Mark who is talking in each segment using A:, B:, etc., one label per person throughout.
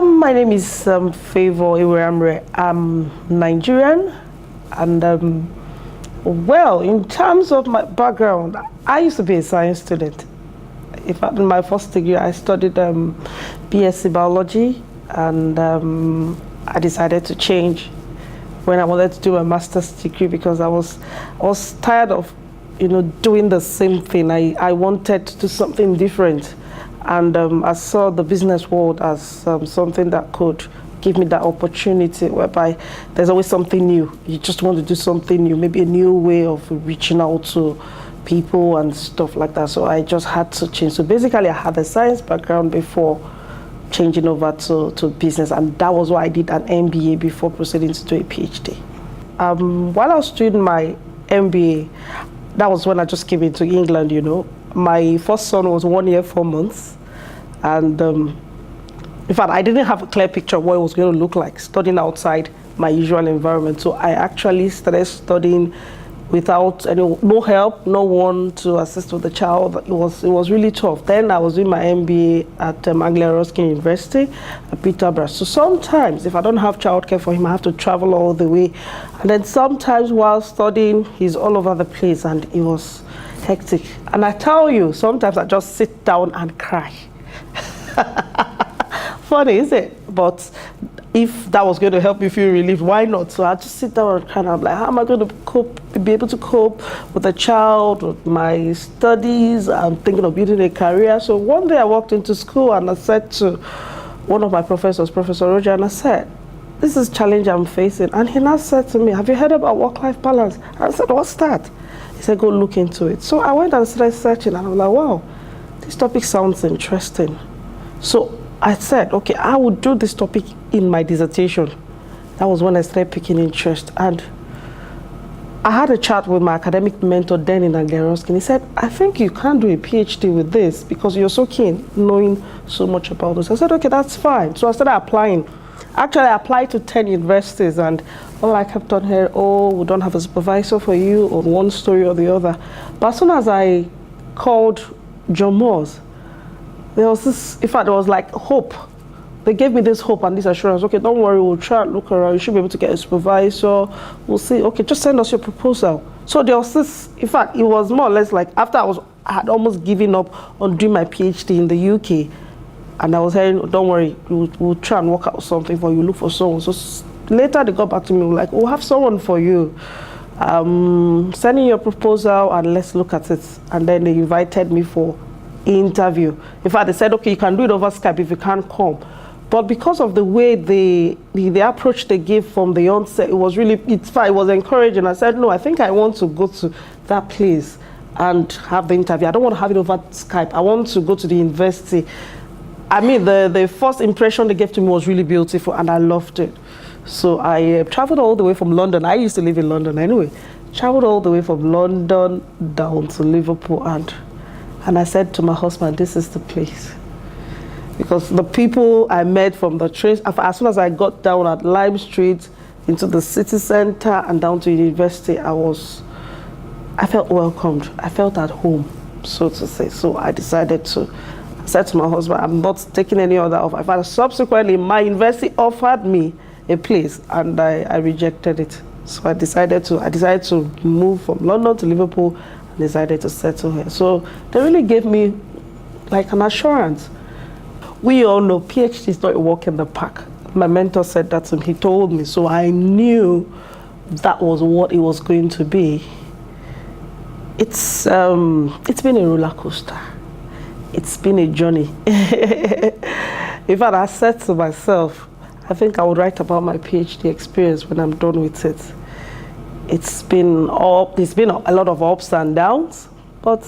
A: My name is Favor Iweramre. I'm Nigerian, and well, in terms of my background, I used to be a science student. In fact, in my first degree, I studied BSc biology, and I decided to change when I wanted to do a master's degree because I was tired of, doing the same thing. I wanted to do something different. And I saw the business world as something that could give me that opportunity whereby there's always something new. You just want to do something new, maybe a new way of reaching out to people and stuff like that. So I just had to change. So basically I had a science background before changing over to business, and that was why I did an MBA before proceeding to do a PhD. While I was doing my MBA, that was when I just came into England, My first son was 1 year, 4 months. And in fact, I didn't have a clear picture of what it was going to look like studying outside my usual environment. So I actually started studying without no help, no one to assist with the child. It was really tough. Then I was doing my MBA at Anglia Ruskin University at Peterborough. So sometimes if I don't have childcare for him, I have to travel all the way. And then sometimes while studying, he's all over the place, and it was hectic. And I tell you, sometimes I just sit down and cry. Funny, is it? But if that was going to help me feel relieved, why not? So I just sit down and kind of like, how am I going to be able to cope with a child, with my studies? I'm thinking of building a career. So one day I walked into school and I said to one of my professors, Professor Roger, and I said, this is a challenge I'm facing. And he now said to me, have you heard about work-life balance? I said, what's that? He said, go look into it. So I went and started searching, and I was like, wow, this topic sounds interesting. So I said, okay, I would do this topic in my dissertation. That was when I started picking interest. And I had a chat with my academic mentor then in Anglia Ruskin. He said, I think you can do a PhD with this because you're so keen knowing so much about this. I said, okay, that's fine. So I started applying. Actually, I applied to 10 universities, and all I kept on hearing, oh, we don't have a supervisor for you, or one story or the other. But as soon as I called John Moores, there was this, in fact, there was like hope. They gave me this hope and this assurance. Okay, don't worry, we'll try and look around. You should be able to get a supervisor. We'll see. Okay, just send us your proposal. So there was this, in fact, it was more or less like after I had almost given up on doing my PhD in the UK, and I was hearing, don't worry, we'll try and work out something for you, look for someone. So later they got back to me, like, we'll have someone for you. Send in your proposal and let's look at it. And then they invited me for interview. In fact, they said, okay, you can do it over Skype if you can't come. But because of the way the approach they gave from the onset, it was really, it was encouraging. I said, no, I think I want to go to that place and have the interview. I don't want to have it over Skype. I want to go to the university. I mean, the first impression they gave to me was really beautiful, and I loved it. So I traveled all the way from London. I used to live in London anyway. Traveled all the way from London down to Liverpool, and I said to my husband, this is the place. Because the people I met from the trains, as soon as I got down at Lime Street into the city center and down to university, I felt welcomed. I felt at home, so to say. So I decided to, I said to my husband, I'm not taking any other offer. Subsequently, my university offered me a place, and I rejected it. So I decided to move from London to Liverpool and decided to settle here. So they really gave me like an assurance. We all know PhD is not a walk in the park. My mentor said that to me. He told me, so I knew that was what it was going to be. It's been a roller coaster. It's been a journey. In fact, I said to myself, I think I would write about my PhD experience when I'm done with it. It's been a lot of ups and downs, but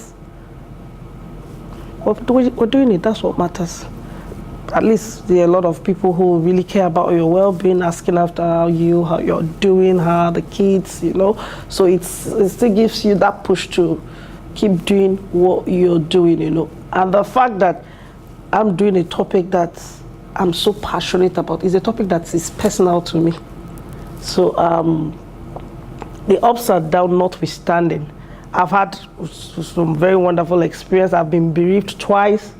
A: we're doing it. That's what matters. At least there are a lot of people who really care about your well-being, asking after how you're doing, how the kids, So it still gives you that push to keep doing what you're doing, And the fact that I'm doing a topic that I'm so passionate about is a topic that is personal to me. So the ups and downs notwithstanding, I've had some very wonderful experience. I've been bereaved twice.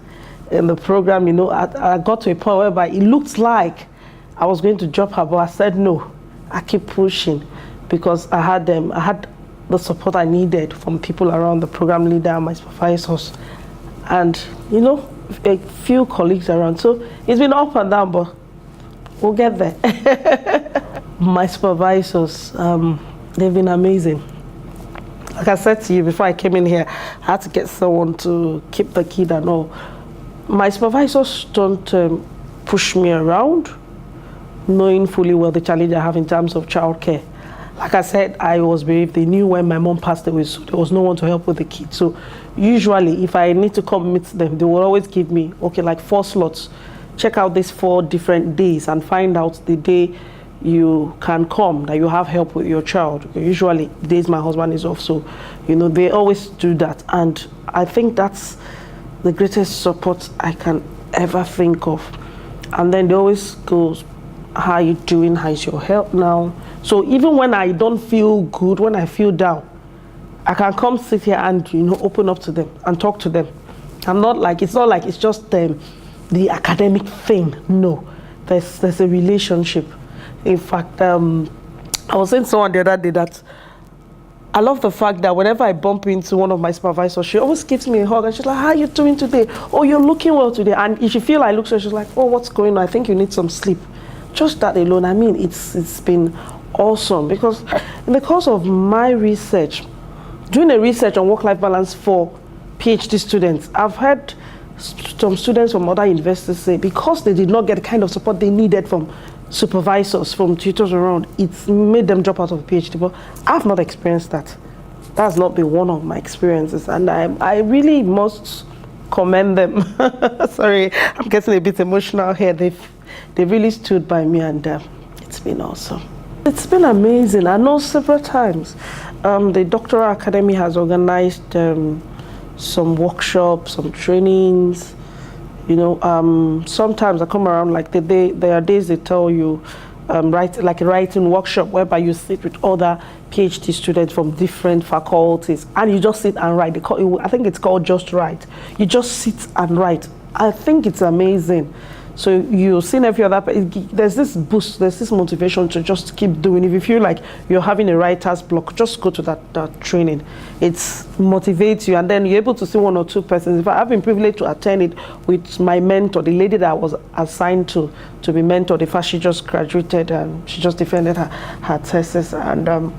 A: in the program, I got to a point whereby it looked like I was going to drop her, but I said no. I keep pushing because I had the support I needed from people around, the program leader and my supervisors, and a few colleagues around. So it's been up and down, but we'll get there. My supervisors, they've been amazing. Like I said to you before I came in here, I had to get someone to keep the kid and all. My supervisors don't push me around, knowing fully well the challenge I have in terms of childcare. Like I said, I was bereaved. They knew when my mom passed away, so there was no one to help with the kids. So usually, if I need to come meet them, they will always give me, okay, like 4 slots. Check out these 4 different days and find out the day you can come, that you have help with your child. Usually, days my husband is off, so, they always do that. And I think that's the greatest support I can ever think of. And then they always go, how are you doing? How's your health now? So even when I don't feel good, when I feel down, I can come sit here and open up to them and talk to them. It's not like it's just the academic thing. No, there's a relationship. In fact, I was saying to someone the other day that I love the fact that whenever I bump into one of my supervisors, she always gives me a hug and she's like, how are you doing today? Oh, you're looking well today. And if she feel I look so, she's like, oh, what's going on? I think you need some sleep. Just that alone, I mean, it's been awesome, because in the course of my research, doing a research on work-life balance for PhD students, I've heard some students from other universities say because they did not get the kind of support they needed from supervisors, from tutors around, it's made them drop out of PhD. But I've not experienced that. That's not been one of my experiences, and I really must commend them. Sorry, I'm getting a bit emotional here. They really stood by me, and it's been awesome. It's been amazing. I know several times the Doctoral Academy has organized some workshops, some trainings. Sometimes I come around, like there are days they tell you write like a writing workshop whereby you sit with other PhD students from different faculties and you just sit and write. I think it's called Just Write. You just sit and write. I think it's amazing. So you've seen every other, there's this boost, there's this motivation to just keep doing. If you feel like you're having a writer's block, just go to that training. It motivates you, and then you're able to see 1 or 2 persons. In fact, I've been privileged to attend it with my mentor, the lady that I was assigned to be mentored. In fact, she just graduated and she just defended her thesis, and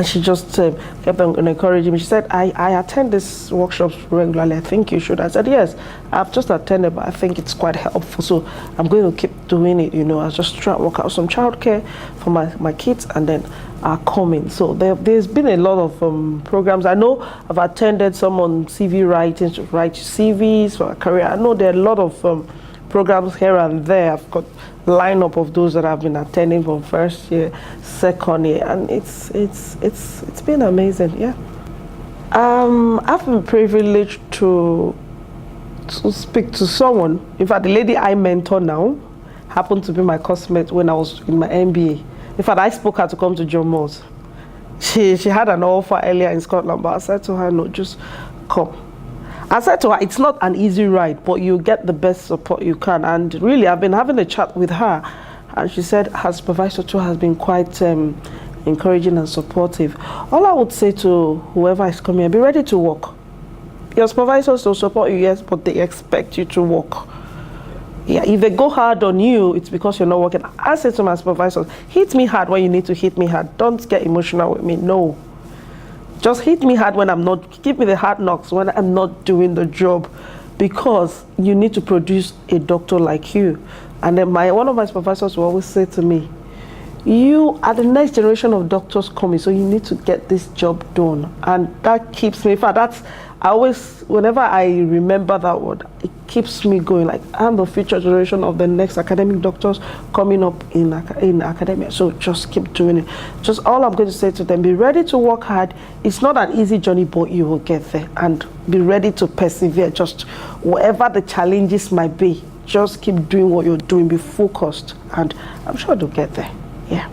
A: she just kept on encouraging me. She said, I attend these workshops regularly. I think you should. I said, yes, I've just attended, but I think it's quite helpful. So I'm going to keep doing it. I'll just try and work out some childcare for my kids, and then I'll come in. So there's been a lot of programs. I know I've attended some on CV writing, to write CVs for a career. I know there are a lot of programs here and there. I've got a lineup of those that I've been attending from first year, second year, and it's been amazing. Yeah, I've been privileged to speak to someone. In fact, the lady I mentor now happened to be my classmate when I was in my MBA. In fact, I spoke her to come to John Moores. She had an offer earlier in Scotland, but I said to her, no, just come. I said to her, it's not an easy ride, but you get the best support you can. And really, I've been having a chat with her, and she said her supervisor too has been quite encouraging and supportive. All I would say to whoever is coming, be ready to work. Your supervisors will support you, yes, but they expect you to work. Yeah, if they go hard on you, it's because you're not working. I say to my supervisors, hit me hard when you need to hit me hard. Don't get emotional with me, no. Just hit me hard when I'm not, give me the hard knocks when I'm not doing the job, because you need to produce a doctor like you. And then one of my supervisors will always say to me, you are the next generation of doctors coming, so you need to get this job done. And that keeps me, in fact, whenever I remember that word, it keeps me going. Like, I'm the future generation of the next academic doctors coming up in academia. So just keep doing it. Just all I'm going to say to them, be ready to work hard. It's not an easy journey, but you will get there. And be ready to persevere. Just whatever the challenges might be, just keep doing what you're doing. Be focused. And I'm sure you'll get there. Yeah.